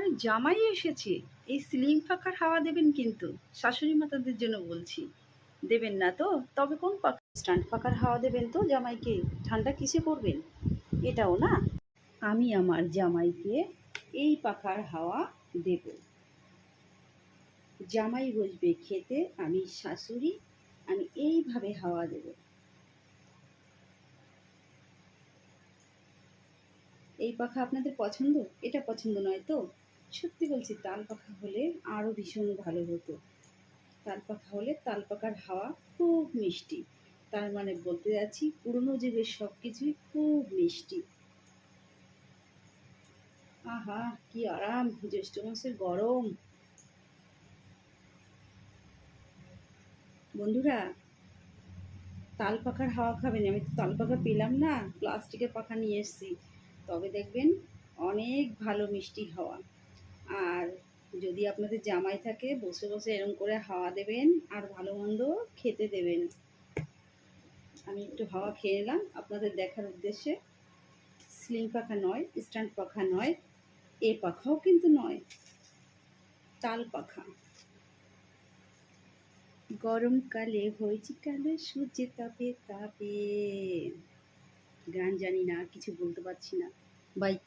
আরে জামাই এসেছে, এই স্লিম পাখার হাওয়া দেবেন কিন্তু। শাশুড়ি মাতাদের জন্য বলছি। দেবেন না তো? তবে কোন পাখা? স্ট্যান্ড পাখার হাওয়া দেবেন তো জামাইকে। ঠান্ডা কিসে করবেন? এটাও না। আমি আমার জামাইকে এই পাখার হাওয়া দেব। জামাই বসবে খেতে, আমি শাশুড়ি, আমি এইভাবে হাওয়া দেব। এই পাখা আপনাদের পছন্দ? এটা পছন্দ নয় তো? সত্যি বলছি, তাল পাখা হলে আরো ভীষণ ভালো হতো। তাল পাখা হলে তাল পাখার হাওয়া খুব মিষ্টি। তার মানে বলতে যাচ্ছি পুরনো যুগের সব কিছুই খুব মিষ্টি। আহা, কি আরাম! জ্যৈষ্ঠ মাসের গরম। বন্ধুরা, তাল পাখার হাওয়া খাবেন। আমি তো তাল পাখা পেলাম না, প্লাস্টিকের পাখা নিয়ে এসেছি। তবে দেখবেন অনেক ভালো মিষ্টি হাওয়া। আর যদি আপনাদের জামাই থাকে, বসে বসে এরম করে হাওয়া দেবেন আর ভালো মন্দ খেতে দেবেন। আমি একটু হাওয়া খেয়ে নিলাম আপনাদের দেখার উদ্দেশ্যে। স্লিং পাখা নয়, স্ট্যান্ড পাখা নয়, এ পাখাও কিন্তু নয়, তাল পাখা। গরমকালে হয়েছি কালে সূর্যে তাপে তাপে। গান জানি না, কিছু বলতে পারছি না। বাই।